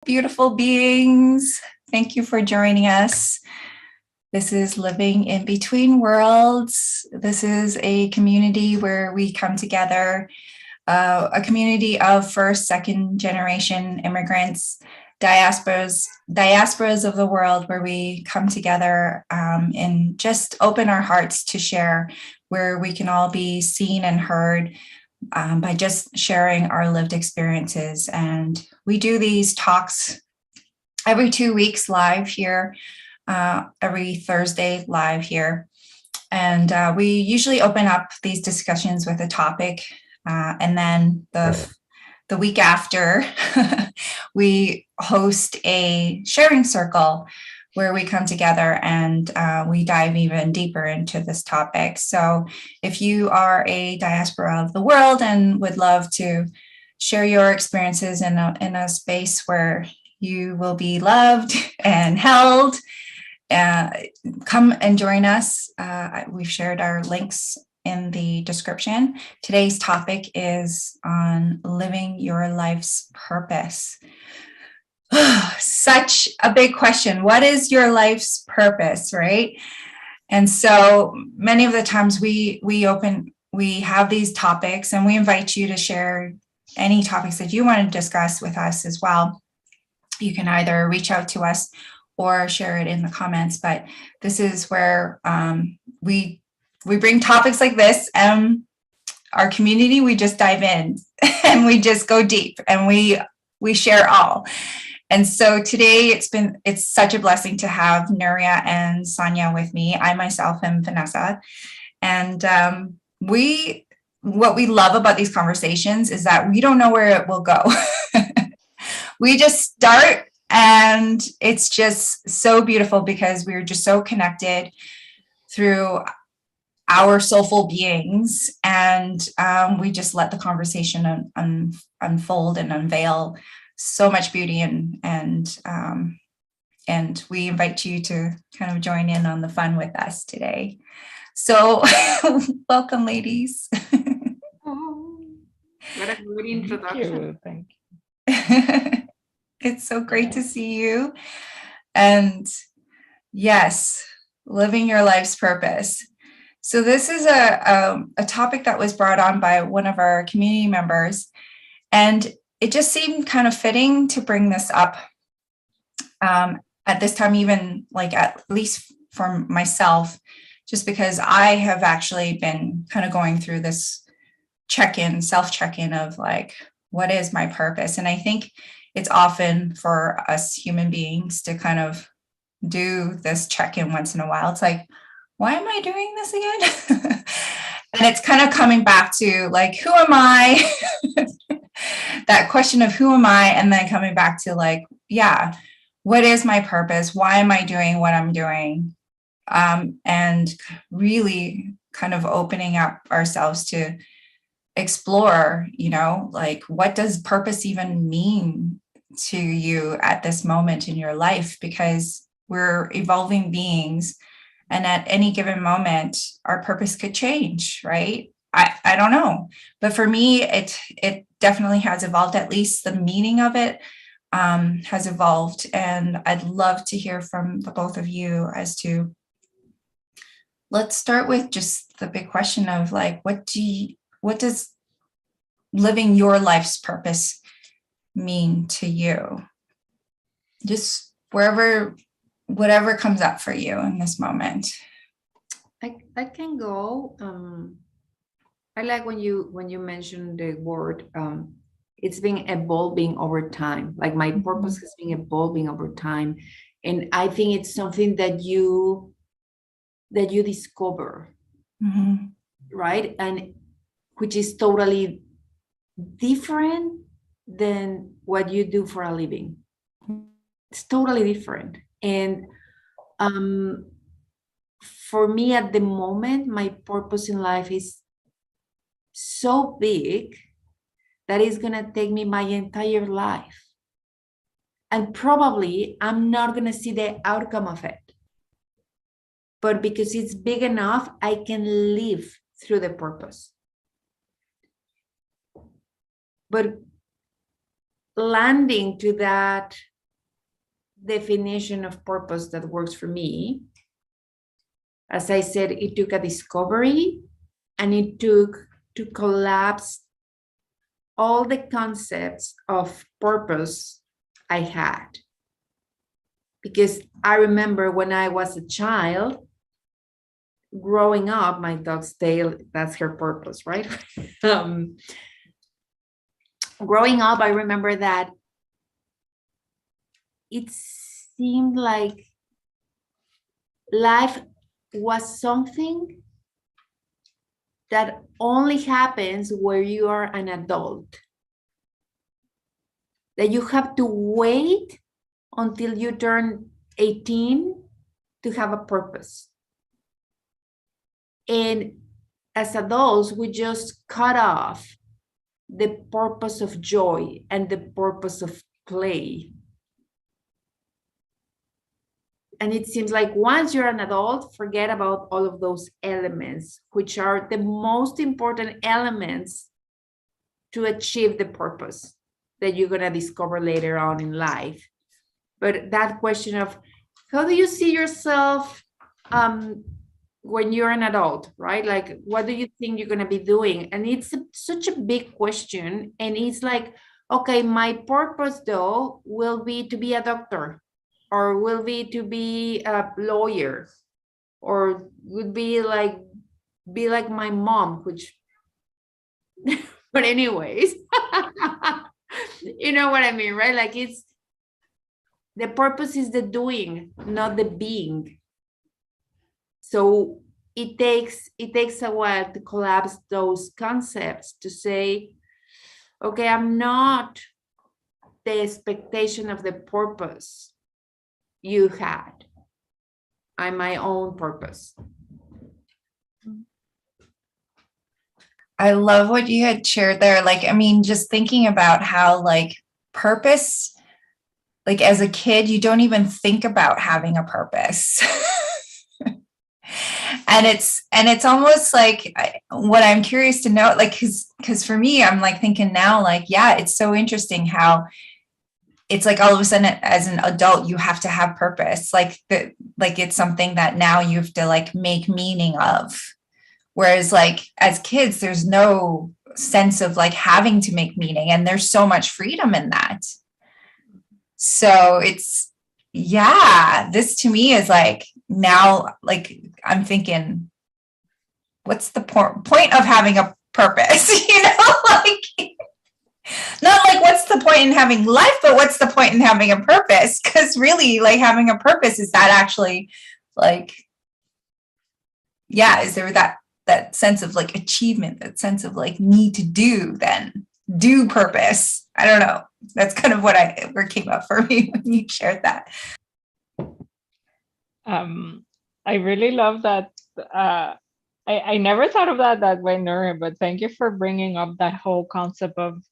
Beautiful beings. Thank you for joining us. This is Living in Between Worlds. This is a community where we come together, a community of first, second generation immigrants, diasporas of the world, where we come together and just open our hearts to share, where we can all be seen and heard by just sharing our lived experiences. And we do these talks every 2 weeks live here, every Thursday live here. And we usually open up these discussions with a topic. And then the week after, we host a sharing circle where we come together and we dive even deeper into this topic. So if you are a diaspora of the world and would love to share your experiences in a space where you will be loved and held, come and join us. We've shared our links in the description. Today's topic is on living your life's purpose. Such a big question. What is your life's purpose, right? And so many of the times we have these topics and we invite you to share any topics that you want to discuss with us as well. You can either reach out to us or share it in the comments, but this is where we bring topics like this. Our community, we just dive in and we just go deep and we share all. And so today it's such a blessing to have Nuria and Sonia with me. I myself am Vanessa. And what we love about these conversations is that we don't know where it will go. We just start and it's just so beautiful because we're just so connected through our soulful beings. And we just let the conversation unfold and unveil so much beauty and we invite you to kind of join in on the fun with us today. So welcome, ladies. Oh, what a good introduction. Thank you. It's so great to see you. And yes, living your life's purpose. So this is a topic that was brought on by one of our community members, and it just seemed kind of fitting to bring this up at this time, even like at least for myself, just because I have actually been kind of going through this self check-in of like, what is my purpose? And I think it's often for us human beings to kind of do this check-in once in a while. It's like, why am I doing this again? And it's kind of coming back to like, who am I? That question of who am I? And then coming back to like, yeah, what is my purpose? Why am I doing what I'm doing? And really kind of opening up ourselves to explore, like, what does purpose even mean to you at this moment in your life? Because we're evolving beings, and at any given moment, our purpose could change, right? I don't know. But for me, it definitely has evolved. At least the meaning of it has evolved. And I'd love to hear from the both of you as to, let's start with just the big question of like, what does living your life's purpose mean to you? Just whatever comes up for you in this moment. I can go. I like when you mentioned the word. It's been evolving over time. Like my purpose has been evolving over time, and I think it's something that you discover, right? And which is totally different than what you do for a living. It's totally different. And for me at the moment, my purpose in life is so big that it's going to take me my entire life. And probably I'm not going to see the outcome of it. But because it's big enough, I can live through the purpose. But landing to that definition of purpose that works for me. As I said, it took a discovery, and it took to collapse all the concepts of purpose I had. Because I remember when I was a child, growing up, my dog's tail, that's her purpose, right? Growing up, I remember that it seemed like life was something that only happens where you are an adult. That you have to wait until you turn 18 to have a purpose. And as adults, we just cut off the purpose of joy and the purpose of play. And it seems like once you're an adult, forget about all of those elements, which are the most important elements to achieve the purpose that you're going to discover later on in life. But that question of how do you see yourself when you're an adult, right? Like, what do you think you're going to be doing? And it's such a big question. And it's like, okay, my purpose though will be to be a doctor, or will be to be a lawyer, or would be like my mom, which but anyways, you know what I mean, right? Like, it's the purpose is the doing, not the being. So it takes a while to collapse those concepts, to say, okay, I'm not the expectation of the purpose you had. I'm my own purpose. I love what you had shared there. Like, I mean, just thinking about how, like, purpose, like, as a kid, you don't even think about having a purpose. And it's almost like what I'm curious to know, like, because for me, I'm like thinking now, like, yeah, it's so interesting how it's like all of a sudden as an adult, you have to have purpose, like it's something that now you have to like make meaning of. Whereas like as kids, there's no sense of like having to make meaning, and there's so much freedom in that. So it's, yeah, this to me is like, now, like, I'm thinking, what's the point of having a purpose? You know, like, not like what's the point in having life, but what's the point in having a purpose? Because really, like, having a purpose, is that actually like, yeah, is there that sense of like achievement, that sense of like need to do purpose? I don't know. That's kind of what came up for me when you shared that. I really love that. I never thought of that way, Nure, but thank you for bringing up that whole concept of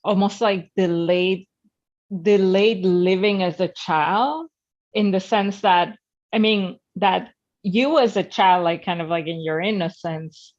almost like delayed living as a child, in the sense that, I mean, that you as a child, like kind of like in your innocence,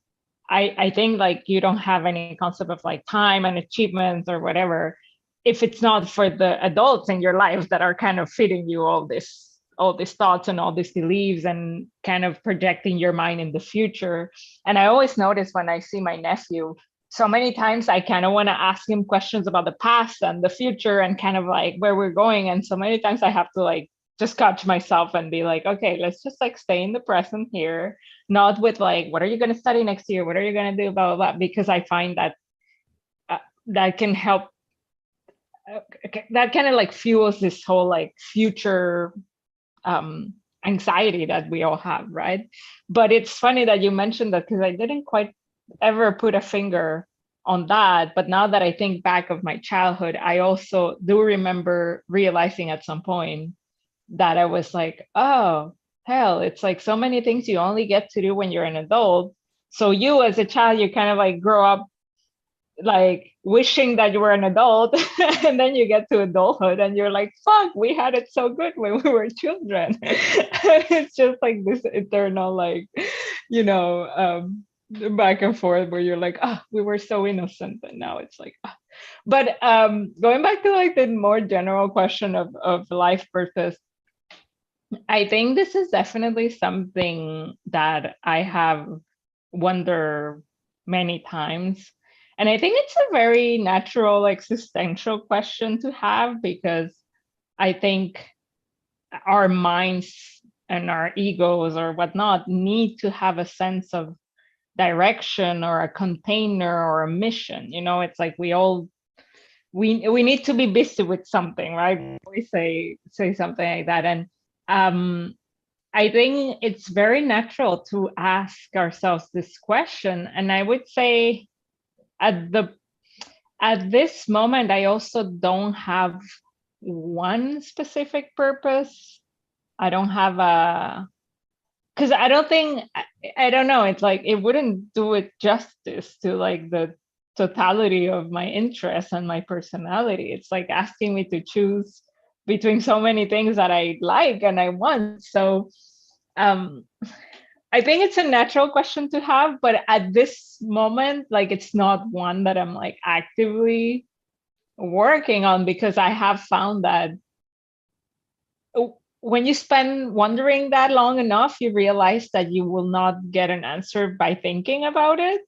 I think like you don't have any concept of like time and achievements or whatever, if it's not for the adults in your life that are kind of feeding you all these thoughts and all these beliefs and kind of projecting your mind in the future. And I always notice when I see my nephew, so many times I kind of want to ask him questions about the past and the future and kind of like where we're going. And so many times I have to like just catch myself and be like, okay, let's just like stay in the present here, not with like, what are you going to study next year? What are you going to do? Blah, blah, blah. Because I find that that can help, that kind of like fuels this whole like future anxiety that we all have, right? But it's funny that you mentioned that, because I didn't quite ever put a finger on that. But now that I think back of my childhood, I also do remember realizing at some point that I was like, oh, hell, it's like so many things you only get to do when you're an adult. So you as a child, you kind of like grow up like wishing that you were an adult, and then you get to adulthood and you're like, fuck, we had it so good when we were children. It's just like this eternal like, you know, back and forth where you're like, oh, we were so innocent, and now it's like, oh. But going back to like the more general question of life purpose, I think this is definitely something that I have wondered many times. And I think it's a very natural existential question to have, because I think our minds and our egos or whatnot need to have a sense of direction or a container or a mission. It's like we need to be busy with something, right? We say something like that. And I think it's very natural to ask ourselves this question. And I would say at this moment, I also don't have one specific purpose. I don't have because I don't know. It's like, it wouldn't do it justice to like the totality of my interests and my personality. It's like asking me to choose between so many things that I like and I want. So I think it's a natural question to have, but at this moment, like, it's not one that I'm like actively working on, because I have found that when you spend wondering that long enough, you realize that you will not get an answer by thinking about it.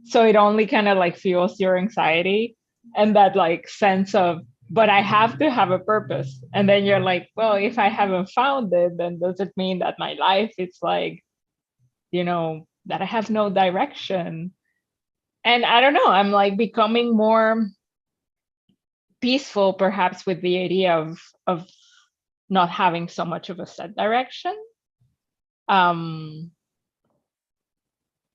So it only kind of like fuels your anxiety and that like sense of, but I have to have a purpose. And then you're like, well, if I haven't found it, then does it mean that my life is like, that I have no direction? And I don't know, I'm like becoming more peaceful perhaps with the idea of not having so much of a set direction.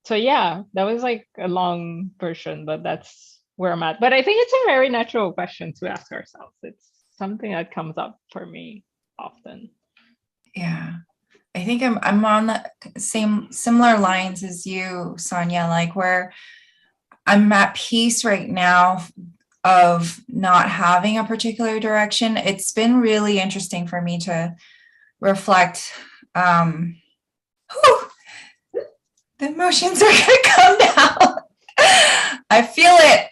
So yeah, that was like a long version, but that's where I'm at. But I think it's a very natural question to ask ourselves. It's something that comes up for me often. Yeah. I think I'm on the similar lines as you, Sonia, like where I'm at peace right now of not having a particular direction. It's been really interesting for me to reflect. The emotions are gonna come down. I feel it.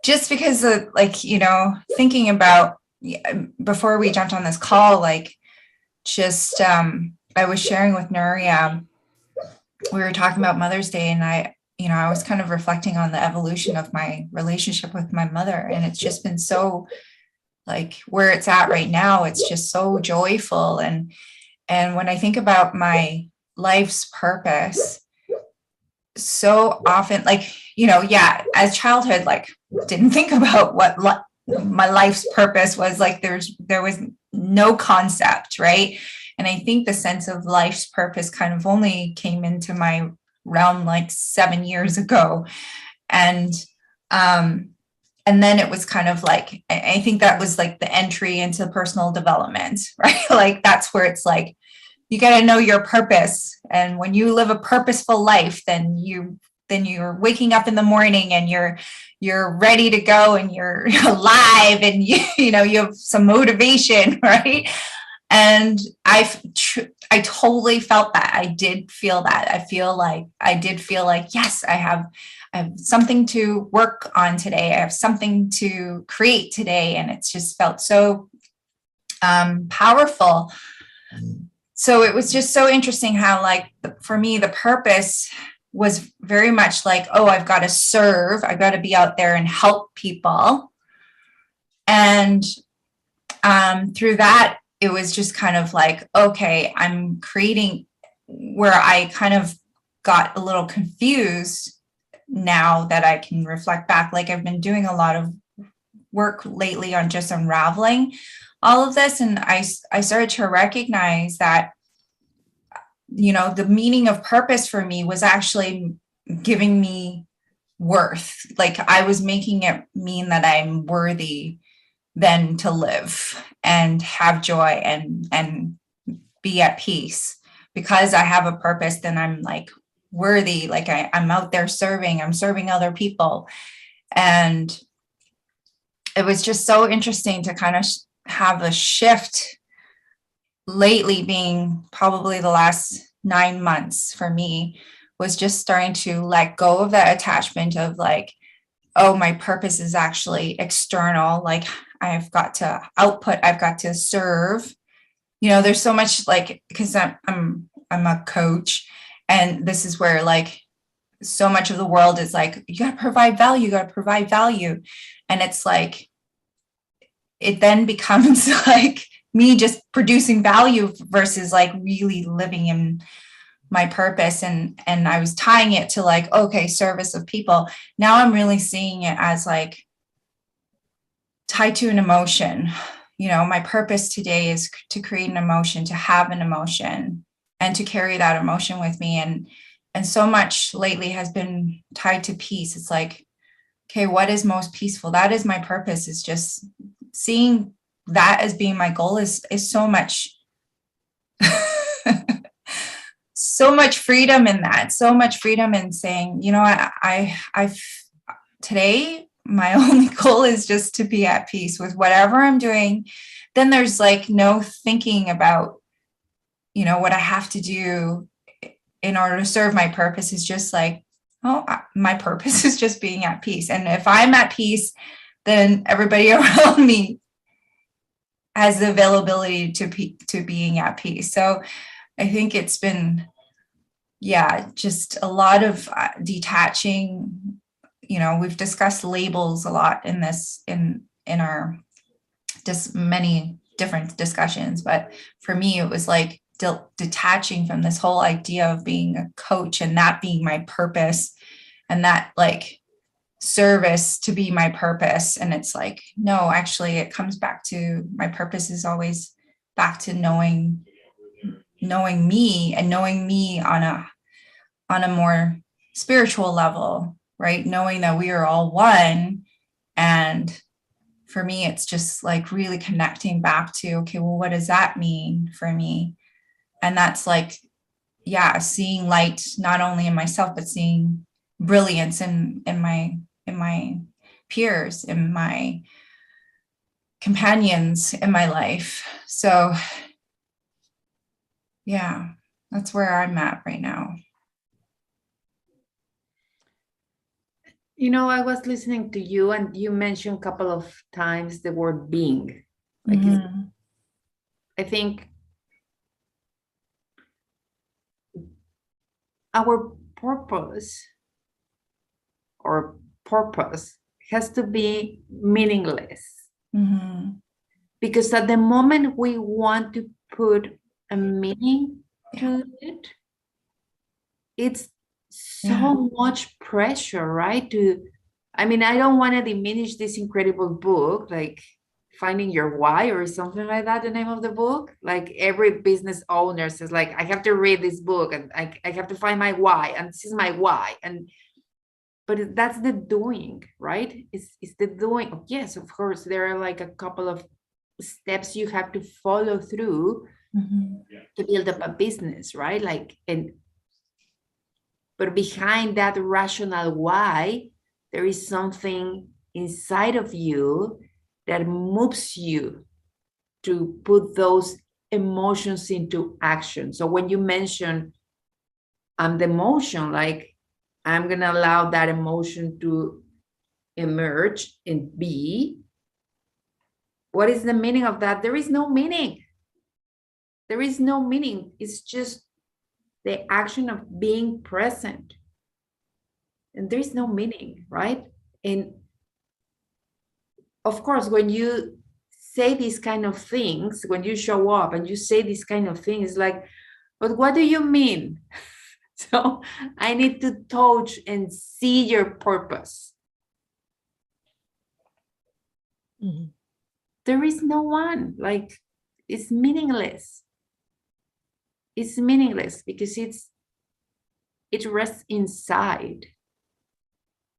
Just because of thinking about before we jumped on this call, like just I was sharing with Nuria, we were talking about Mother's Day, and I was kind of reflecting on the evolution of my relationship with my mother. And it's just been so like where it's at right now, it's just so joyful. And when I think about my life's purpose, so often, as childhood, like didn't think about what my life's purpose was. Like there was no concept, right? And I think the sense of life's purpose kind of only came into my realm like 7 years ago. And then it was kind of like, I think that was like the entry into personal development, right? Like that's where it's like, you got to know your purpose. And when you live a purposeful life, then you're waking up in the morning and you're ready to go and you're alive and you have some motivation, right? And I totally felt that. I did feel that. I did feel like, yes, I have something to work on today. I have something to create today. And it's just felt so powerful. So it was just so interesting how, like, for me, the purpose was very much like, oh, I've got to serve. I've got to be out there and help people. And through that, it was just kind of like, okay, I'm creating, where I kind of got a little confused now that I can reflect back. Like I've been doing a lot of work lately on just unraveling all of this. And I started to recognize that, the meaning of purpose for me was actually giving me worth. Like I was making it mean that I'm worthy then to live and have joy and be at peace. Because I have a purpose, then I'm like worthy. Like I'm out there serving, I'm serving other people. And it was just so interesting to kind of have a shift lately, being probably the last 9 months for me, was just starting to let go of that attachment of like, oh, my purpose is actually external. Like I've got to output, I've got to serve. There's so much like, because I'm a coach, and this is where like so much of the world is like, you got to provide value, you got to provide value. And it's like, it then becomes like me just producing value versus like really living in my purpose. And I was tying it to like, okay, service of people. Now I'm really seeing it as like tied to an emotion. My purpose today is to create an emotion, to have an emotion, and to carry that emotion with me. And so much lately has been tied to peace. It's like, okay, what is most peaceful? That is my purpose, is just seeing that as being my goal is so much, so much freedom in that, so much freedom in saying, I've today, my only goal is just to be at peace with whatever I'm doing. Then there's like no thinking about, what I have to do in order to serve my purpose. Is just like, oh, my purpose is just being at peace. And if I'm at peace, then everybody around me has the availability to being at peace. So I think it's been, just a lot of detaching. We've discussed labels a lot in this, in our just many different discussions. But for me, it was like detaching from this whole idea of being a coach and that being my purpose, and that like service to be my purpose. And it's like, no, actually it comes back to my purpose is always back to knowing me, and knowing me on a more spiritual level, right? Knowing that we are all one. And for me, it's just like really connecting back to, okay, well, what does that mean for me? And that's like, seeing light, not only in myself, but seeing brilliance in my peers, in my companions in my life. So that's where I'm at right now. I was listening to you, and you mentioned a couple of times the word being. Like, I think our purpose has to be meaningless. Because at the moment we want to put a meaning to it, it's so much pressure, right? I don't want to diminish this incredible book, like Finding Your Why or something like that, the name of the book. Like every business owner says, like, I have to read this book, and I have to find my why, and this is my why. But that's the doing, right? It's the doing. Yes, of course, there are like a couple of steps you have to follow through to build up a business, right? But behind that rational why, there is something inside of you that moves you to put those emotions into action. So when you mention the emotion, like, I'm going to allow that emotion to emerge and be, what is the meaning of that? There is no meaning. There is no meaning. It's just the action of being present. And there's no meaning, right? And of course, when you say these kind of things, when you show up and you say these kind of things, like, but what do you mean? So I need to touch and see your purpose. There is no one, like, it's meaningless. It's meaningless because it rests inside.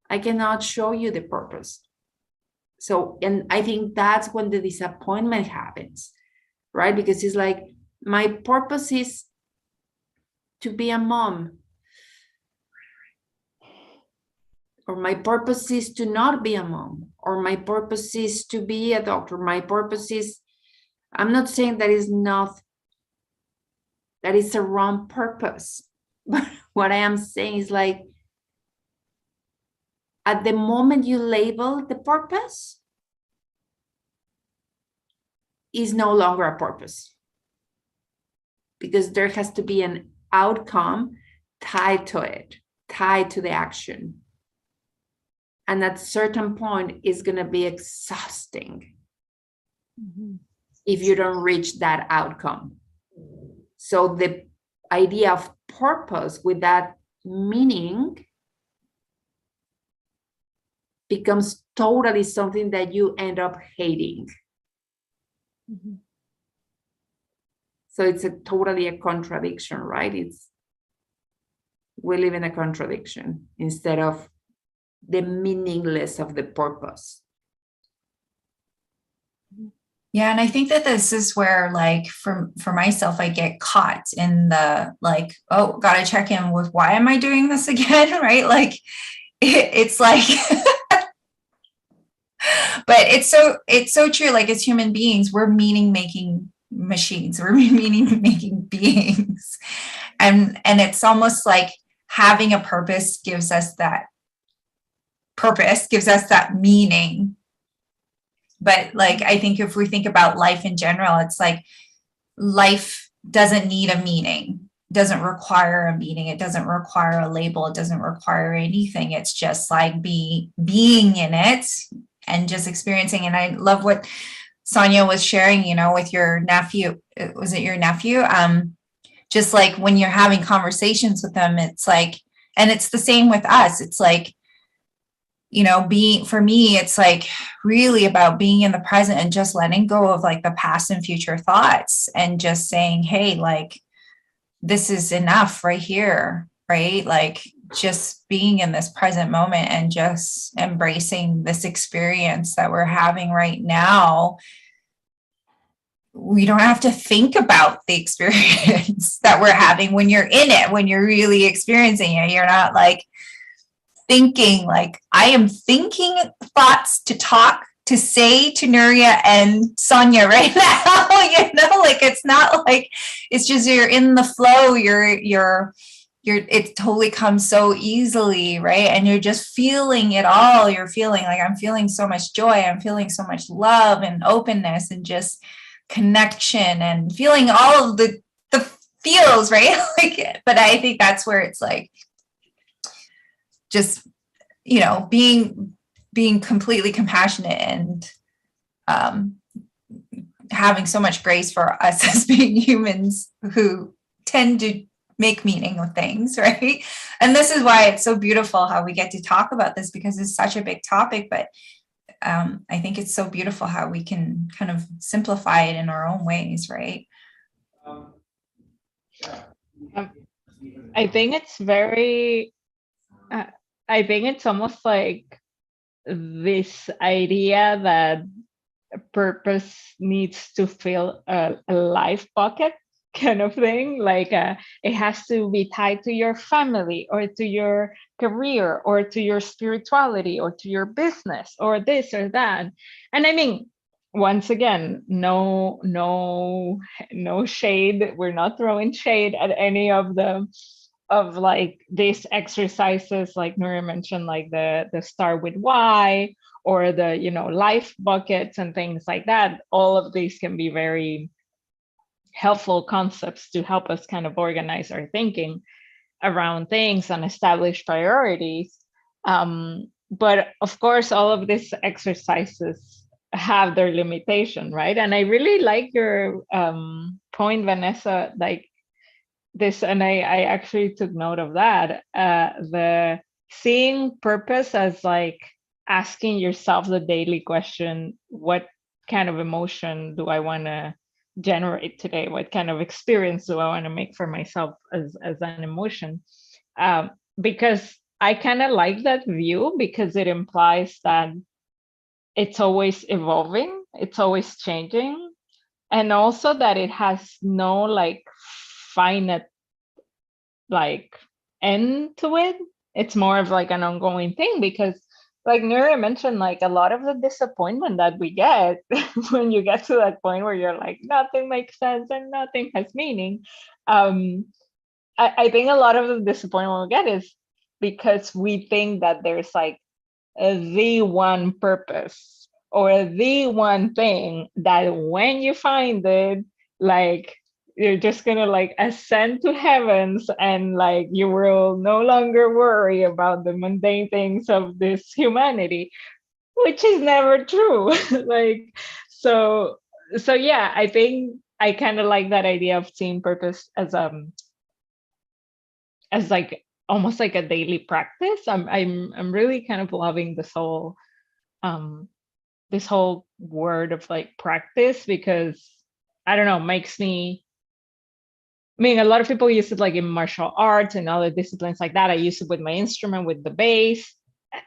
I cannot show you the purpose. So, and I think that's when the disappointment happens, right? Because it's like, my purpose is to be a mom. Or my purpose is to not be a mom. Or my purpose is to be a doctor. My purpose is, I'm not saying that is a wrong purpose. But what I am saying is, like, at the moment you label the purpose, is no longer a purpose, because there has to be an outcome tied to it, tied to the action. And at a certain point, it's going to be exhausting if you don't reach that outcome. So the idea of purpose with that meaning becomes totally something that you end up hating. So it's totally a contradiction, right? We live in a contradiction instead of the meaningless of the purpose. Yeah, and I think that this is where, like, for myself, I get caught in the, like, oh, gotta check in with, why am I doing this again? Right? Like, it's like, but it's so true. Like, as human beings, we're meaning making machines. We're meaning making beings, and it's almost like having a purpose gives us that meaning. But like, I think if we think about life in general, it's like life doesn't need a meaning, doesn't require a meaning. It doesn't require a label. It doesn't require anything. It's just like being in it and just experiencing. And I love what Sonia was sharing, with your nephew. Was it your nephew? Just like when you're having conversations with them, it's like, and it's the same with us. It's like, for me, it's like really about being in the present and just letting go of like the past and future thoughts and just saying, hey, like, this is enough right here, right? Like, just being in this present moment and just embracing this experience that we're having right now. We don't have to think about the experience that we're having when you're in it, when you're really experiencing it. You're not like thinking, like, I am thinking thoughts to say to Nuria and Sonia right now, like, it's not like, it's just, you're in the flow, it totally comes so easily, right? And you're just feeling it all. You're feeling like, I'm feeling so much joy. I'm feeling so much love and openness and just connection and feeling all of the feels, right? Like, but I think that's where it's like, just, being completely compassionate and having so much grace for us as being humans who tend to make meaning of things, right? And this is why it's so beautiful how we get to talk about this, because it's such a big topic, but I think it's so beautiful how we can kind of simplify it in our own ways, right? I think it's very, I think it's almost like this idea that purpose needs to fill a life bucket kind of thing. Like it has to be tied to your family or to your career or to your spirituality or to your business or this or that. And I mean, once again, no shade. We're not throwing shade at any of them. Of like these exercises, like Nuria mentioned, like the start with why, or the life buckets and things like that. All of these can be very helpful concepts to help us kind of organize our thinking around things and establish priorities. But of course, all of these exercises have their limitation, right? And I really like your point, Vanessa, like this, and I actually took note of that, the seeing purpose as like asking yourself the daily question, what kind of emotion do I want to generate today? What kind of experience do I want to make for myself as an emotion? Because I kind of like that view, because it implies that it's always evolving, it's always changing, and also that it has no like finite like end to it. It's more of like an ongoing thing, because like Nuria mentioned, like a lot of the disappointment that we get when you get to that point where you're like, nothing makes sense and nothing has meaning. I think a lot of the disappointment we get is because we think that there's like the one purpose or the one thing that when you find it, like you're just gonna like ascend to heavens and like you will no longer worry about the mundane things of this humanity, which is never true. Like, so so yeah, I think I kind of like that idea of seeing purpose as like almost like a daily practice. I'm really kind of loving um this whole word of like practice, because I don't know, makes me, I mean, a lot of people use it like in martial arts and other disciplines like that. I use it with my instrument, with the bass.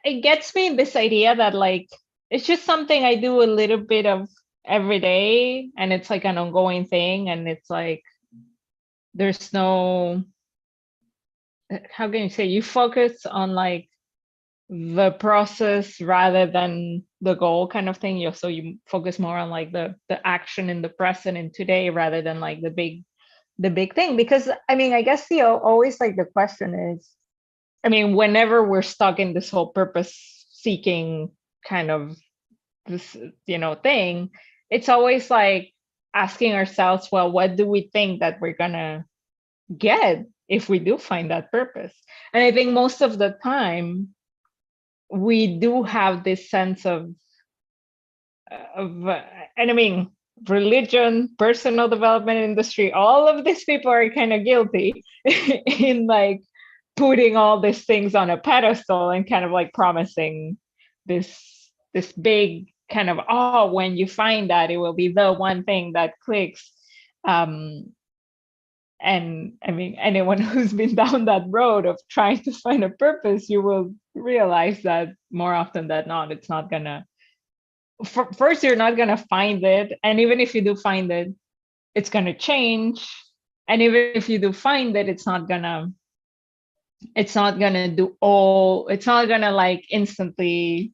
It gets me this idea that like it's just something I do a little bit of every day, and it's like an ongoing thing, and it's like there's no, how can you say, you focus on like the process rather than the goal kind of thing. So you focus more on like the action in the present and today rather than like the big thing. Because I mean, I guess the always like the question is, I mean, whenever we're stuck in this whole purpose seeking kind of this, thing, it's always like asking ourselves, well, what do we think that we're gonna get if we do find that purpose? And I think most of the time we do have this sense of and I mean, religion, personal development industry, all of these people are kind of guilty in like putting all these things on a pedestal and kind of like promising this big kind of, oh, when you find that it will be the one thing that clicks. And I mean, anyone who's been down that road of trying to find a purpose, you will realize that more often than not, it's not gonna, first, you're not gonna find it. And even if you do find it, it's gonna change. And even if you do find it, it's not gonna do all, it's not gonna like instantly,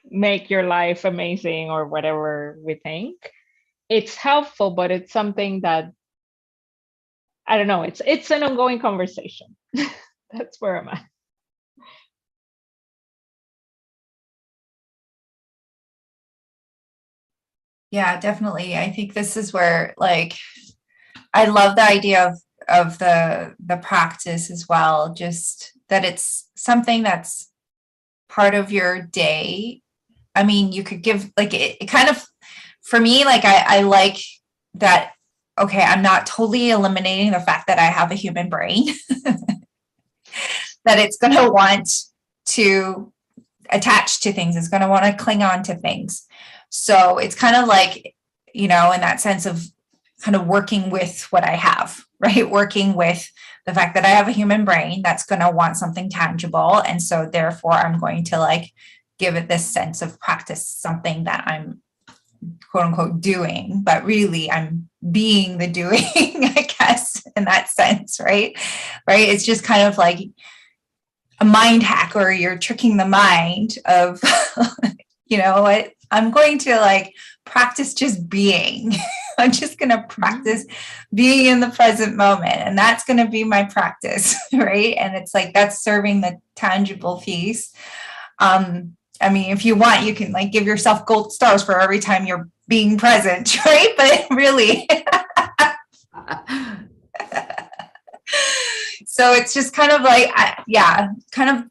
make your life amazing or whatever we think. It's helpful, but it's something that, I don't know, it's an ongoing conversation. That's where I'm at. Yeah, definitely. I think this is where like I love the idea of the practice as well, just that it's something that's part of your day. I mean, you could give like it kind of, for me, like I like that, okay, I'm not totally eliminating the fact that I have a human brain, that it's going to want to attach to things, it's going to want to cling on to things. So it's kind of like, in that sense of kind of working with what I have, right? Working with the fact that I have a human brain that's going to want something tangible. And so therefore I'm going to like give it this sense of practice, something that I'm quote unquote doing, but really I'm being the doing, I guess, in that sense, right? Right. It's just kind of like a mind hack, or you're tricking the mind of, what, I'm going to like practice just being. I'm just going to practice being in the present moment. And that's going to be my practice. Right. And it's like, that's serving the tangible piece. I mean, if you want, you can like give yourself gold stars for every time you're being present. Right. But really, so it's just kind of like, kind of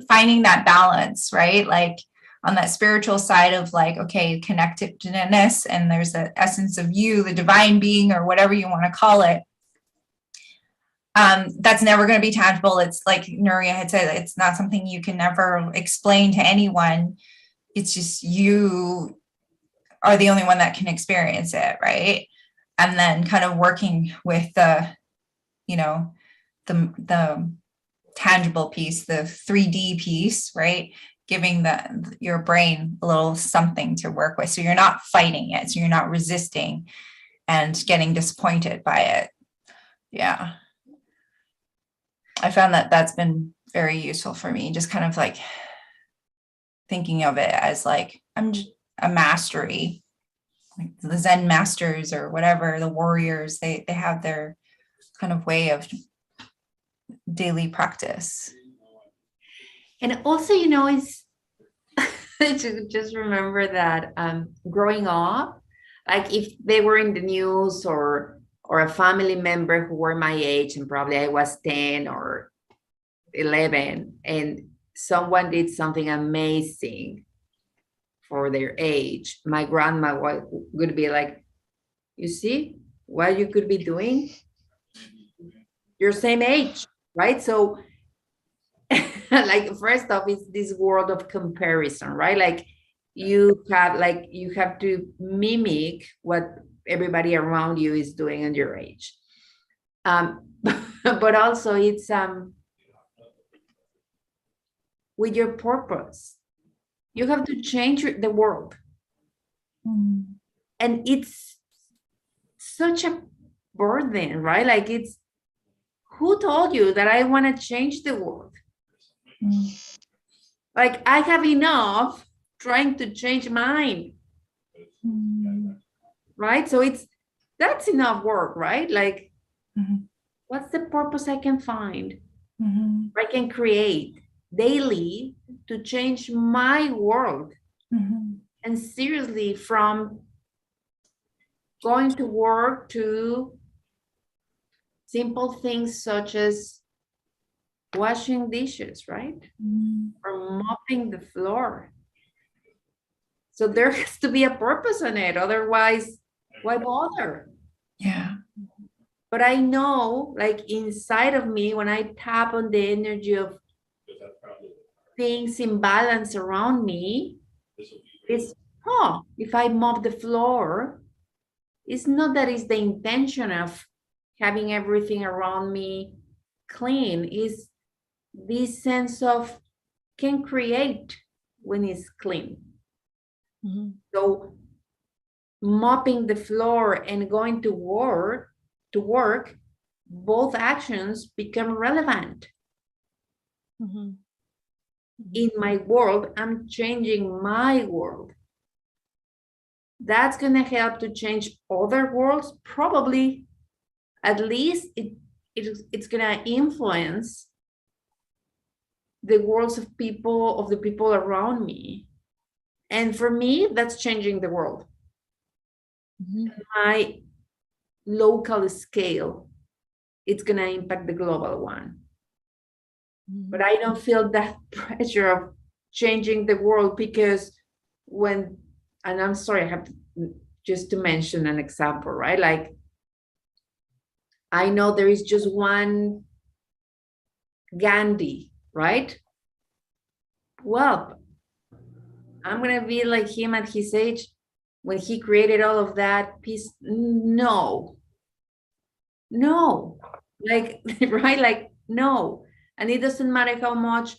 finding that balance, right? Like on that spiritual side of like, okay, connectedness, and there's the essence of you, the divine being, or whatever you want to call it. That's never going to be tangible. It's like Nuria had said, it's not something you can ever explain to anyone. It's just you are the only one that can experience it, right? And then kind of working with the tangible piece, the 3D piece, right? Giving your brain a little something to work with. So you're not fighting it. So you're not resisting and getting disappointed by it. Yeah. I found that that's been very useful for me. Just kind of like thinking of it as like, I'm just a mastery, like the Zen masters or whatever, the warriors, they have their kind of way of daily practice. And also, you know, it's I just remember that growing up, like if they were in the news or a family member who were my age, and probably I was 10 or 11, and someone did something amazing for their age, my grandma would be like, you see what you could be doing? Your same age, right? So like first off, it's this world of comparison, right? Like you have to mimic what everybody around you is doing at your age. But also it's with your purpose. You have to change the world. And it's such a burden, right? Like it's, who told you that I want to change the world? Like I have enough trying to change mine. Right? So that's enough work, right? Like what's the purpose I can find? I can create daily to change my world. And seriously, from going to work to simple things such as washing dishes, right? Or mopping the floor. So there has to be a purpose in it. Otherwise, why bother? Yeah. But I know, like inside of me, when I tap on the energy of things in balance around me, it's, oh, if I mop the floor, it's not that it's the intention of having everything around me clean. Is this sense of can create when it's clean. So mopping the floor and going to work, both actions become relevant. In my world, I'm changing my world. That's going to help to change other worlds. Probably, at least it's going to influence the worlds of the people around me. And for me, that's changing the world. My local scale, it's going to impact the global one. But I don't feel that pressure of changing the world, because and I'm sorry, I have just to mention an example, right? Like, I know there is just one Gandhi, right? Well, I'm going to be like him at his age when he created all of that piece. No, like, right? Like, no. And it doesn't matter how much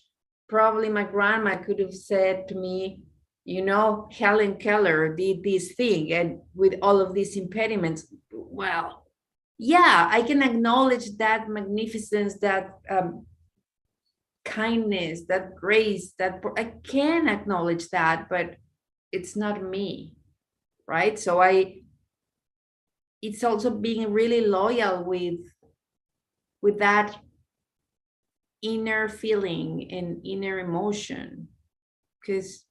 probably my grandma could have said to me, you know, Helen Keller did this thing and with all of these impediments. Well, yeah, I can acknowledge that magnificence, that kindness, that grace, that I can acknowledge that, but it's not me, right? So it's also being really loyal with that inner feeling and inner emotion, because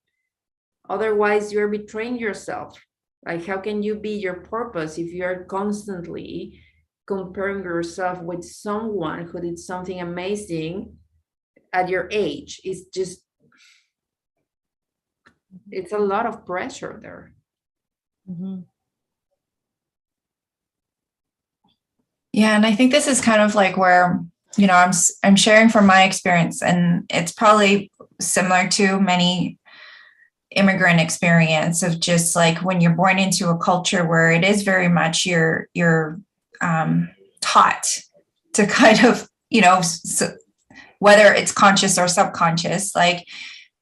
otherwise you're betraying yourself. Like, how can you be your purpose if you're constantly comparing yourself with someone who did something amazing at your age? It's a lot of pressure there. Yeah, and I think this is kind of like where, you know, I'm sharing from my experience, and it's probably similar to many immigrant experience of just like when you're born into a culture where it is very much you're taught to kind of, you know, whether it's conscious or subconscious, like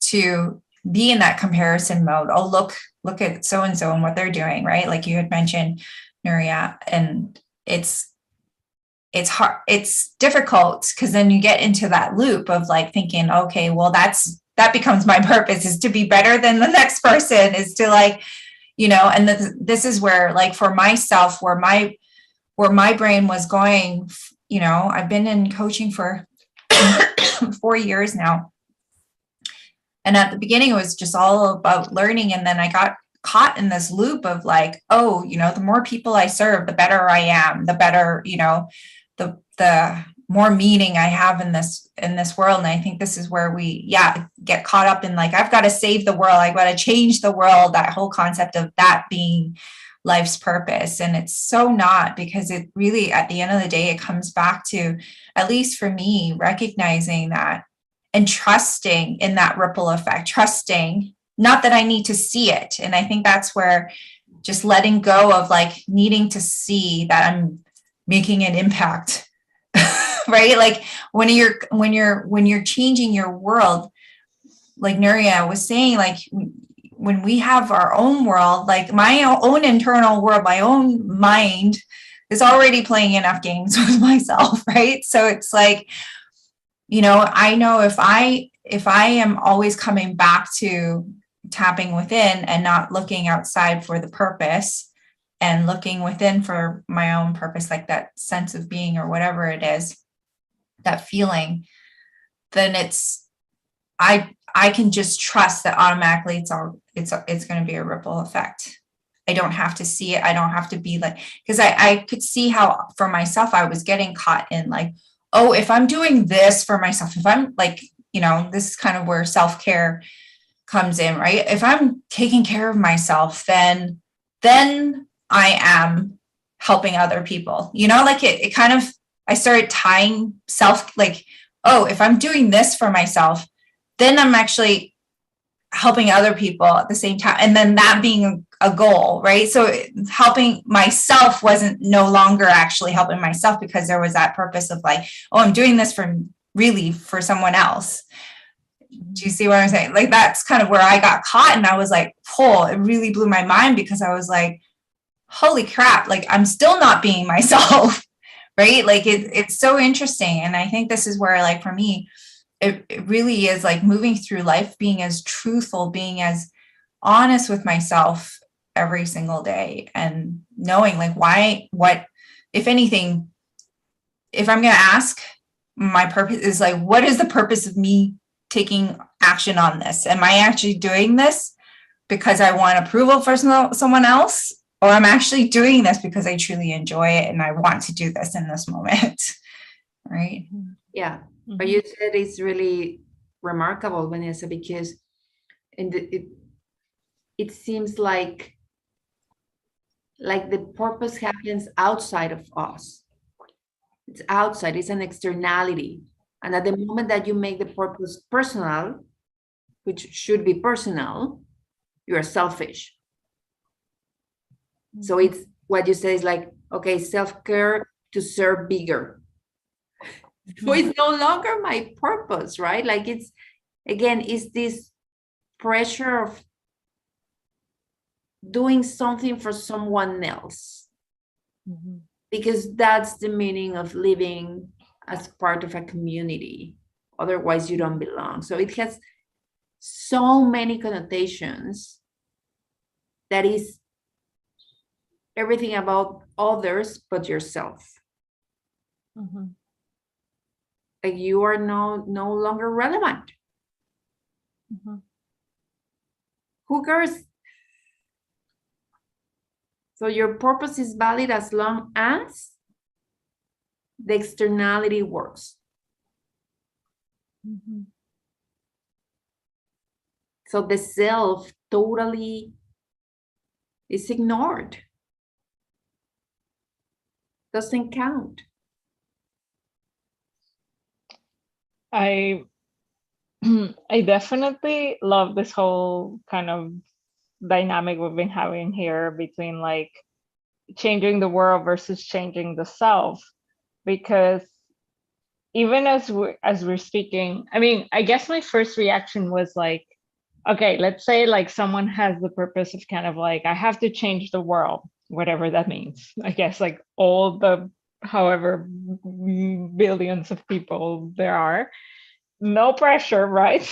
to be in that comparison mode. Oh, look at so and so and what they're doing, right? Like you had mentioned, Nuria, and it's hard, it's difficult, because then you get into that loop of like thinking, okay, well, that becomes my purpose, is to be better than the next person, is to like, you know, and this is where, like, for myself, where my brain was going, you know, I've been in coaching for 4 years now. And at the beginning, it was just all about learning. And then I got caught in this loop of like, oh, the more people I serve, the better I am, the better, the more meaning I have in this world. And I think this is where we get caught up in like, I've got to save the world, I've got to change the world, that whole concept of that being life's purpose. And it's so not, because it really, at the end of the day, it comes back to, at least for me, recognizing that and trusting in that ripple effect, trusting, not that I need to see it. And I think that's where just letting go of like needing to see that I'm making an impact, right? Like when you're changing your world, like Nuria was saying, like when we have our own world, like my own internal world, my own mind is already playing enough games with myself, right? So it's like, I know if I am always coming back to tapping within and not looking outside for the purpose, and looking within for my own purpose, like that sense of being or whatever it is, that feeling, then I can just trust that automatically it's going to be a ripple effect. I don't have to see it. I don't have to be like, because I could see how for myself, I was getting caught in like, oh, if I'm doing this for myself, if I'm like, this is kind of where self-care comes in, right? If I'm taking care of myself, then I am helping other people, like it kind of, I started tying self, like, oh, if I'm doing this for myself, then I'm actually helping other people at the same time. And then that being a goal, right? So helping myself wasn't no longer actually helping myself, because there was that purpose of like, oh, I'm doing this for someone else. Do you see what I'm saying? Like, that's kind of where I got caught. And I was like, it really blew my mind, because I was like, holy crap, like I'm still not being myself, right? Like it's so interesting. And I think this is where, like, for me, it really is like moving through life, being as truthful, being as honest with myself every single day, and knowing like what, if anything, if I'm going to ask, my purpose is like, what is the purpose of me taking action on this? Am I actually doing this because I want approval for someone else? Or I'm actually doing this because I truly enjoy it and I want to do this in this moment, right? Yeah. What you said is really remarkable, Vanessa, because it seems like the purpose happens outside of us. It's outside, it's an externality. And at the moment that you make the purpose personal, which should be personal, you are selfish. So it's what you say is like, okay, self-care to serve bigger. So it's no longer my purpose, right? Like it's this pressure of doing something for someone else. Because that's the meaning of living as part of a community. Otherwise, you don't belong. So it has so many connotations that is everything about others but yourself. Like you are no longer relevant. Who cares? So your purpose is valid as long as the externality works. So the self totally is ignored. Doesn't count. I definitely love this whole kind of dynamic we've been having here between like changing the world versus changing the self, because even as we're speaking, I mean, I guess my first reaction was like, okay, let's say like someone has the purpose of kind of like, I have to change the world, whatever that means. I guess like all the however billions of people there are, no pressure, right?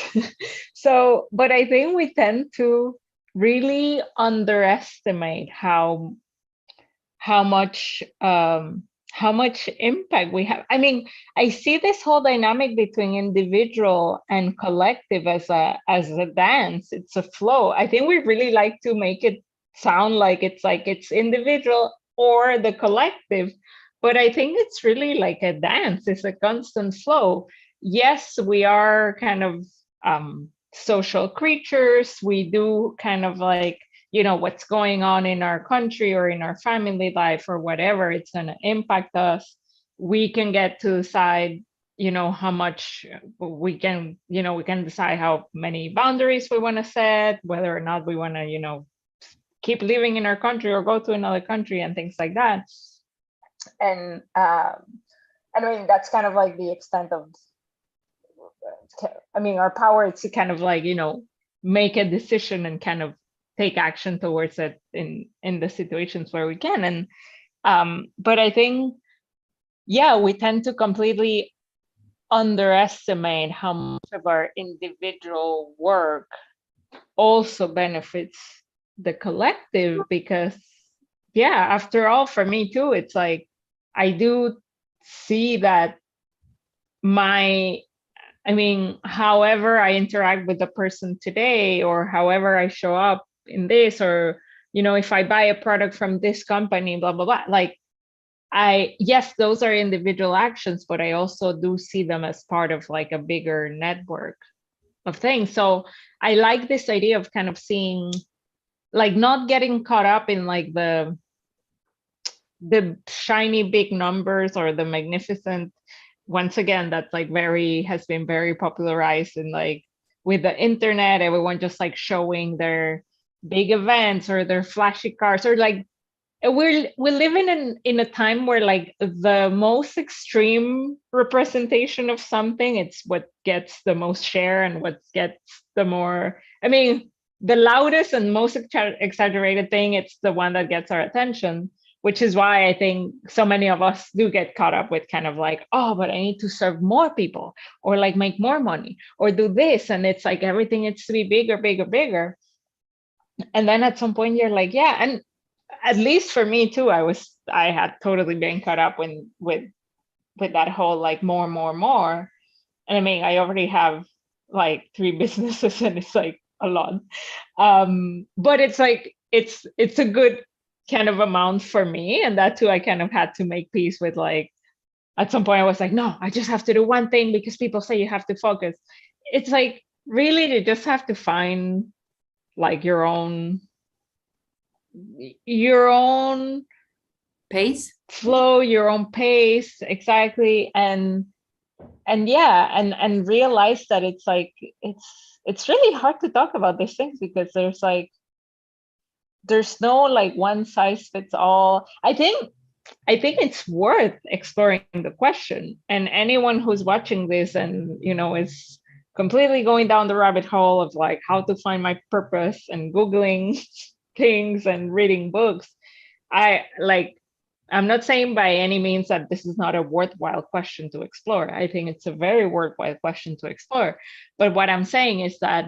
So, but I think we tend to really underestimate how much how much impact we have. I mean, I see this whole dynamic between individual and collective as a dance. It's a flow. I think we really like to make it sound like it's individual or the collective, but I think it's really like a dance. It's a constant flow. Yes, we are kind of social creatures. We do kind of like, what's going on in our country or in our family life or whatever, it's going to impact us. We can get to decide, how much we can decide how many boundaries we want to set, whether or not we want to, keep living in our country or go to another country and things like that. And I mean, that's kind of like the extent of, our power is to kind of like, make a decision and kind of take action towards it in the situations where we can. And but I think, yeah, we tend to completely underestimate how much of our individual work also benefits the collective, because yeah, after all, for me too, it's like I do see that however I interact with the person today, or however I show up in this, or if I buy a product from this company, blah blah blah, like yes, those are individual actions, but I also do see them as part of like a bigger network of things. So I like this idea of kind of seeing, like, not getting caught up in like the shiny big numbers or the magnificent, once again, that's like has been very popularized in like with the internet, everyone just like showing their big events or their flashy cars, or like we're living in a time where like the most extreme representation of something, it's what gets the most share and what gets the more, the loudest and most exaggerated thing, it's the one that gets our attention, which is why I think so many of us do get caught up with kind of like, oh, but I need to serve more people, or like make more money, or do this. And it's like everything needs to be bigger, bigger, bigger. And then at some point you're like, yeah. And at least for me too, I had totally been caught up with that whole like more, more, more. And I already have like 3 businesses and it's like a lot. But it's like, it's a good kind of amount for me. And that too, I kind of had to make peace with, like, at some point I was like, no, I just have to do one thing because people say you have to focus. It's like, really, you just have to find like your own pace, flow, your own pace, exactly. And yeah, and realize that it's like, it's really hard to talk about these things because there's no like one size fits all. I think it's worth exploring the question, and anyone who's watching this and is completely going down the rabbit hole of like how to find my purpose and Googling things and reading books, I'm not saying by any means that this is not a worthwhile question to explore. I think it's a very worthwhile question to explore. But what I'm saying is that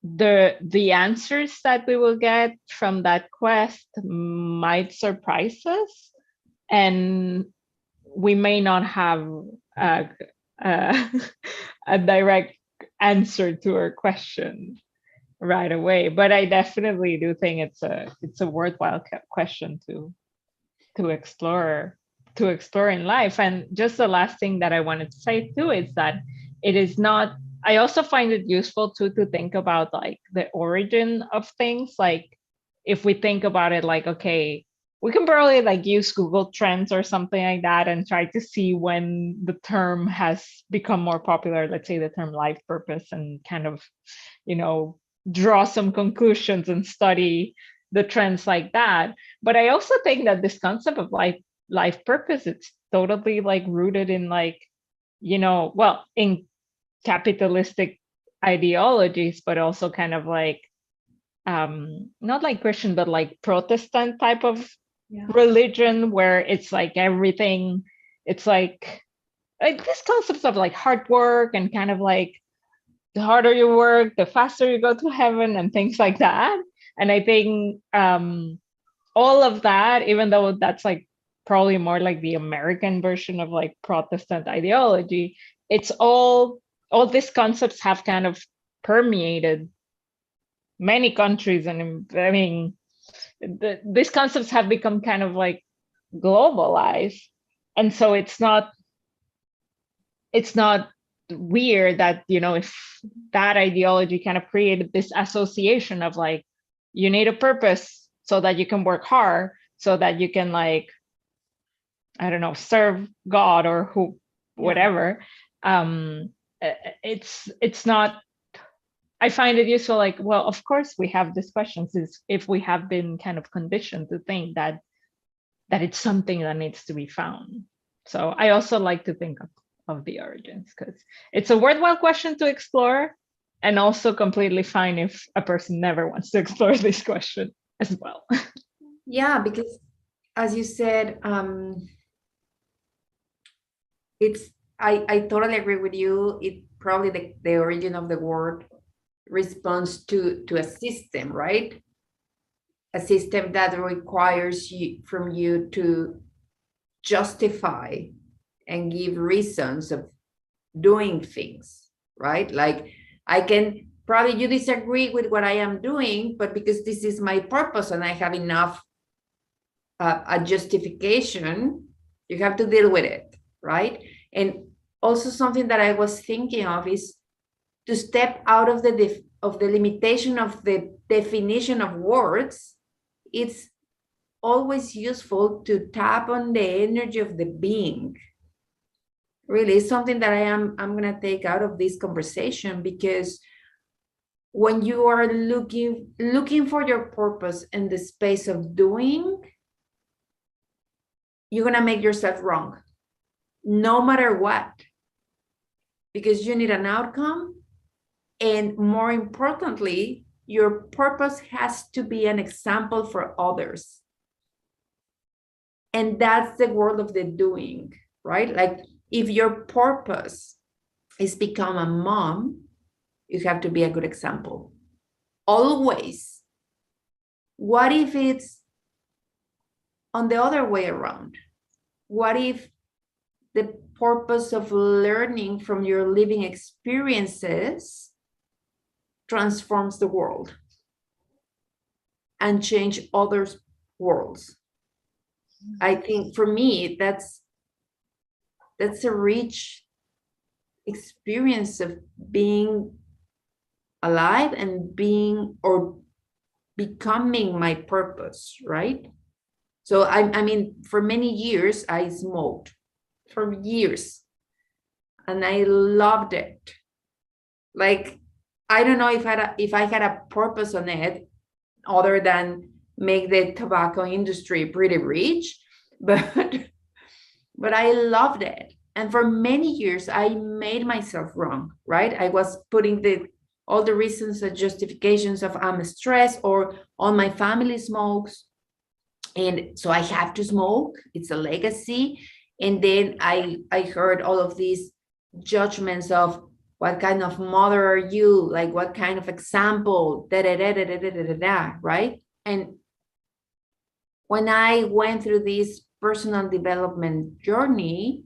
the answers that we will get from that quest might surprise us, and we may not have a direct answer to our question right away. But I definitely do think it's a worthwhile question to explore in life. And just the last thing that I wanted to say too is that it is not, I also find it useful too to think about like the origin of things. Like if we think about it like, okay, we can probably like use Google Trends or something like that and try to see when the term has become more popular, let's say the term life purpose, and kind of, draw some conclusions and study the trends like that. But I also think that this concept of life purpose, it's totally like rooted in like, well, in capitalistic ideologies, but also kind of like not like Christian, but like Protestant type of religion, where it's like everything, it's like this concept of like hard work, and kind of like the harder you work, the faster you go to heaven, and things like that. And I think all of that, even though that's like probably more like the American version of like Protestant ideology. It's all these concepts have kind of permeated many countries, and I mean, these concepts have become kind of like globalized, and so it's not weird that, you know, if that ideology kind of created this association of like, you need a purpose so that you can work hard, so that you can, like, I don't know, serve God or who, whatever. It's not, I find it useful, like, well, of course we have these questions, is if we have been kind of conditioned to think that it's something that needs to be found. So I also like to think of the origins, because it's a worthwhile question to explore, and also completely fine if a person never wants to explore this question as well. Yeah, because as you said, it's I totally agree with you. It probably the origin of the word responds to a system, right? A system that requires from you to justify and give reasons of doing things, right? Like, I can probably, you disagree with what I am doing, but because this is my purpose and I have enough a justification, you have to deal with it, right? And also something that I was thinking of is to step out of the limitation of the definition of words. It's always useful to tap on the energy of the being. Really, it's something that I'm going to take out of this conversation, because when you are looking for your purpose in the space of doing, you're going to make yourself wrong, no matter what, because you need an outcome. And more importantly, your purpose has to be an example for others. And that's the world of the doing, right? Like, if your purpose is become a mom, you have to be a good example. Always. What if it's on the other way around? What if the purpose of learning from your living experiences transforms the world and change others' worlds? I think for me, that's a rich experience of being alive and being or becoming my purpose, right? So I mean, for many years I smoked, for years, and I loved it. Like, I don't know if I had a purpose on it other than make the tobacco industry pretty rich, but I loved it. And for many years, I made myself wrong, right? I was putting all the reasons and justifications of I'm stressed, or all my family smokes, and so I have to smoke. It's a legacy. And then I heard all of these judgments of, what kind of mother are you? Like, what kind of example? Right? And when I went through this personal development journey,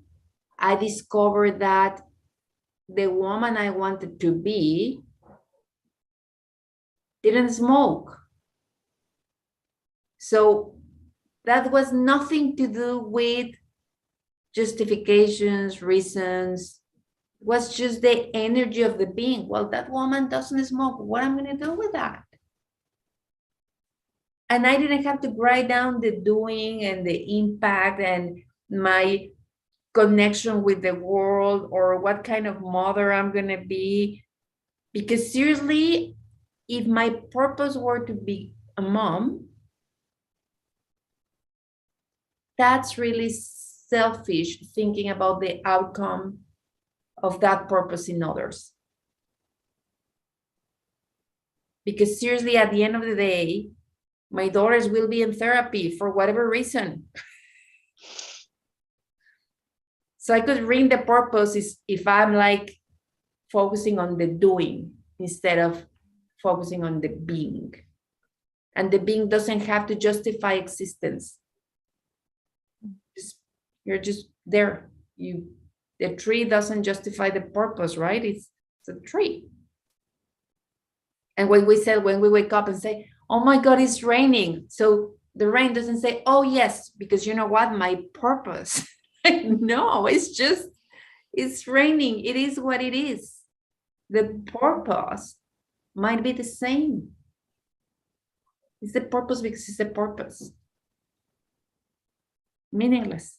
I discovered that the woman I wanted to be didn't smoke. So that was nothing to do with justifications, reasons. It was just the energy of the being. Well, that woman doesn't smoke. What am I going to do with that? And I didn't have to write down the doing and the impact and my connection with the world, or what kind of mother I'm going to be. Because seriously, if my purpose were to be a mom, that's really selfish, thinking about the outcome of that purpose in others. Because seriously, at the end of the day, my daughters will be in therapy for whatever reason. So I could ring the purpose is if I'm like focusing on the doing instead of focusing on the being. And the being doesn't have to justify existence. You're just there. The tree doesn't justify the purpose, right? It's a tree. And when we wake up and say, oh my God, it's raining. So the rain doesn't say, oh yes, because you know what, my purpose. No, it's raining. It is what it is. The purpose might be the same. It's the purpose because it's the purpose. Meaningless.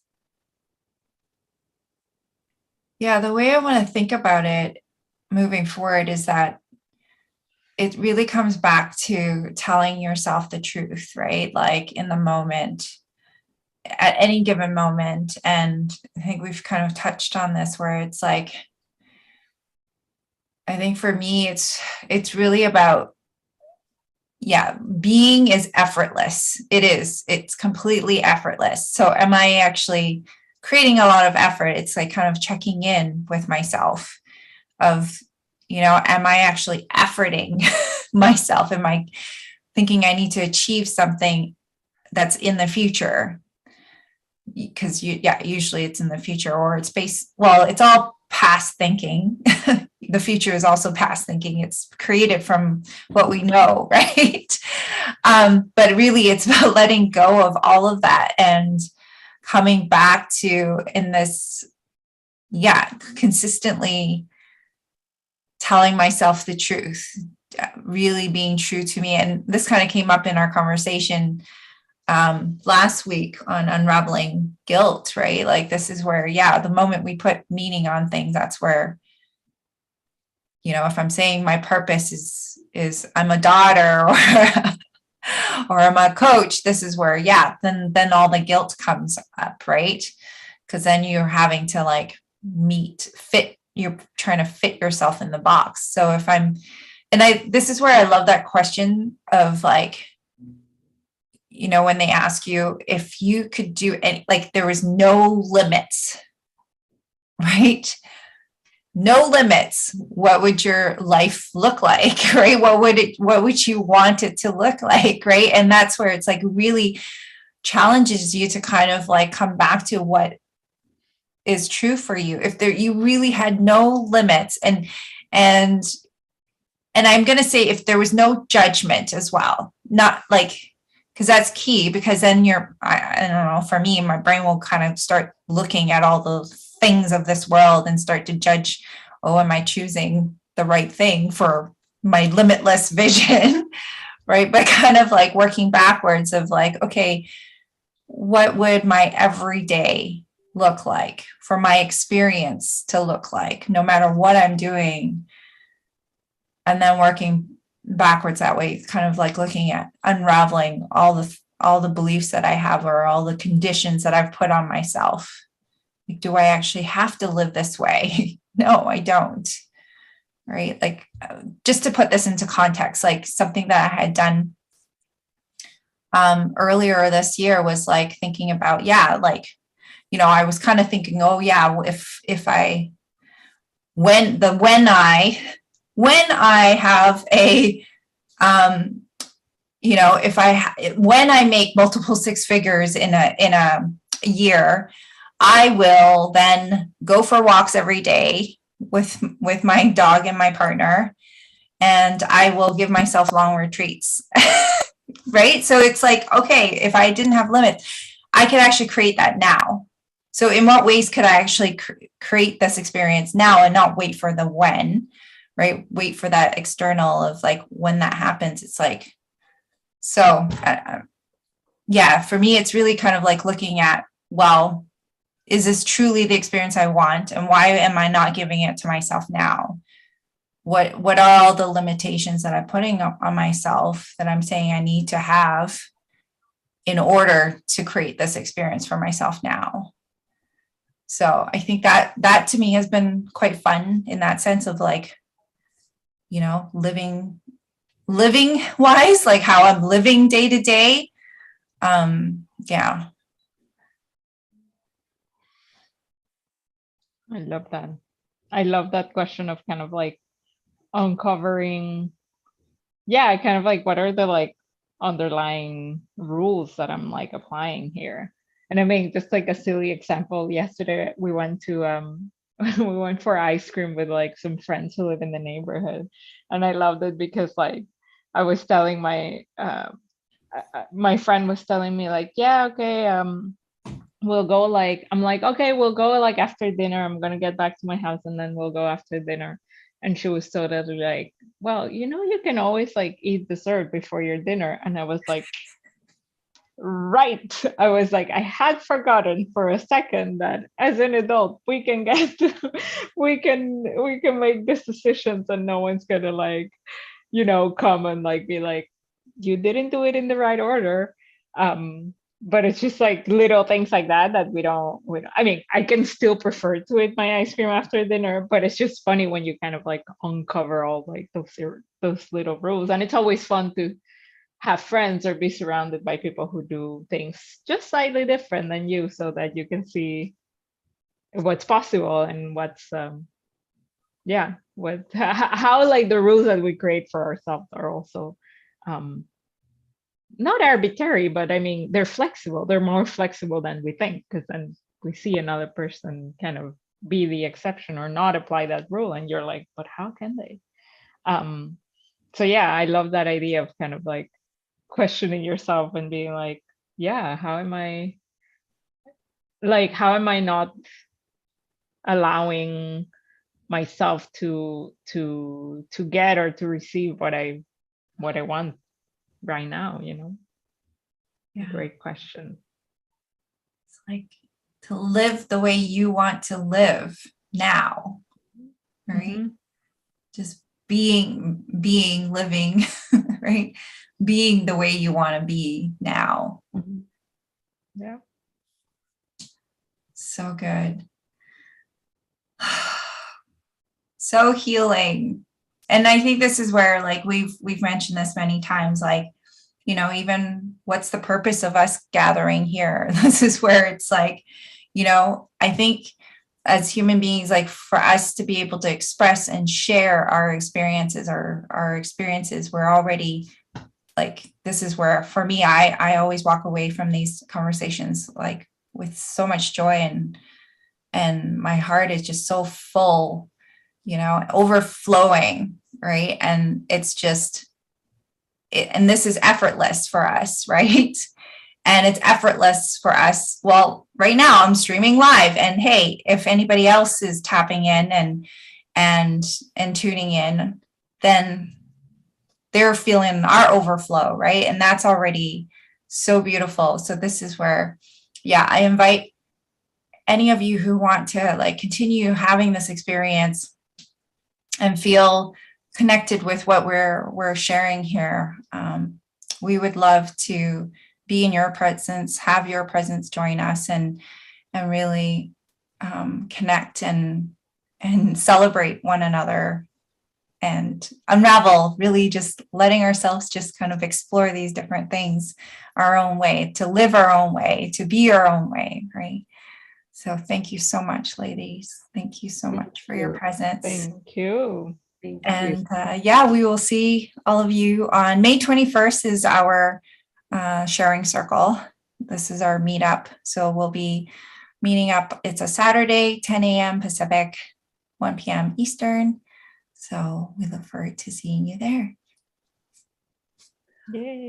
Yeah, the way I want to think about it moving forward is that it really comes back to telling yourself the truth, right? Like in the moment, at any given moment. And I think we've kind of touched on this where it's like, I think for me, it's really about, yeah, being is effortless. It is. It's completely effortless. So am I actually creating a lot of effort? It's like kind of checking in with myself of, am I actually efforting myself? Am I thinking I need to achieve something that's in the future? Because usually it's in the future, or it's it's all past thinking. The future is also past thinking. It's created from what we know, right? But really it's about letting go of all of that and coming back to consistently telling myself the truth, really being true to me. And this kind of came up in our conversation last week on unraveling guilt, right? Like this is where, the moment we put meaning on things, that's where, if I'm saying my purpose is I'm a daughter or I'm a coach, this is where, then all the guilt comes up, right? Because then you're having to like you're trying to fit yourself in the box. So this is where I love that question of like, when they ask you if you could do any, like there was no limits, right? No limits. What would your life look like, right? What would you want it to look like, right? And that's where it's like really challenges you to kind of like come back to what is true for you. If you really had no limits and I'm going to say if there was no judgment as well, not like, because that's key, because then I don't know, for me, my brain will kind of start looking at all the things of this world and start to judge, am I choosing the right thing for my limitless vision, right? But kind of like working backwards of like, okay, what would my everyday look like for my experience to look like, no matter what I'm doing? And then working backwards that way, kind of like looking at unraveling all the beliefs that I have or all the conditions that I've put on myself. Like, do I actually have to live this way? No, I don't. Right? Like, just to put this into context, like something that I had done earlier this year was like thinking about, I was kind of thinking, when I have a, when I make multiple six figures in a year, I will then go for walks every day with my dog and my partner, and I will give myself long retreats. Right? So it's like, okay, if I didn't have limits, I could actually create that now. So in what ways could I actually create this experience now and not wait for the when, right? Wait for that external of like when that happens. It's like, so for me, it's really kind of like looking at, well, is this truly the experience I want? And why am I not giving it to myself now? What are all the limitations that I'm putting up on myself that I'm saying I need to have in order to create this experience for myself now? So I think that to me has been quite fun in that sense of like, living wise, like how I'm living day to day. I love that. I love that question of kind of like uncovering, kind of like what are the like underlying rules that I'm like applying here. And I mean, just like a silly example, yesterday we went to we went for ice cream with like some friends who live in the neighborhood, and I loved it because like I was telling my friend was telling me like, yeah, okay, we'll go like, I'm like, okay, we'll go like after dinner. I'm gonna get back to my house and then we'll go after dinner. And she was totally like, well, you can always like eat dessert before your dinner. And I was like, right. I was like, I had forgotten for a second that as an adult we can get we can make these decisions and no one's gonna like, come and like be like, you didn't do it in the right order. But it's just like little things like that I mean, I can still prefer to eat my ice cream after dinner, but it's just funny when you kind of like uncover all like those little rules. And it's always fun to have friends or be surrounded by people who do things just slightly different than you so that you can see what's possible and what's yeah, what how like the rules that we create for ourselves are also um not arbitrary, but I mean they're flexible. They're more flexible than we think, because then we see another person kind of be the exception or not apply that rule, and you're like, but how can they? So yeah, I love that idea of kind of like questioning yourself and being like, yeah, how am I not allowing myself to get or to receive what I want right now, Yeah. Great question. It's like to live the way you want to live now, right? Mhm. Just being living, right? Being the way you want to be now. Yeah. So good. So healing. And I think this is where like we've mentioned this many times, like, even what's the purpose of us gathering here? This is where it's like, I think as human beings, like for us to be able to express and share our experiences, our experiences, we're already like, this is where for me, I always walk away from these conversations like with so much joy, and my heart is just so full, overflowing, right? And it's just and this is effortless for us, right? And it's effortless for us. Well, right now I'm streaming live, and hey, if anybody else is tapping in and tuning in, then they're feeling our overflow, right? And that's already so beautiful. So this is where, yeah, I invite any of you who want to like continue having this experience and feel connected with what we're sharing here. We would love to be in your presence, have your presence join us, and really connect and celebrate one another and unravel, really just letting ourselves just kind of explore these different things our own way, to live our own way, to be our own way, right? So thank you so much, ladies. Thank you so much for your presence. Thank you. Thank you. And yeah, we will see all of you on May 21st is our sharing circle. This is our meetup. So we'll be meeting up. It's a Saturday, 10 a.m. Pacific, 1 p.m. Eastern. So we look forward to seeing you there. Yay.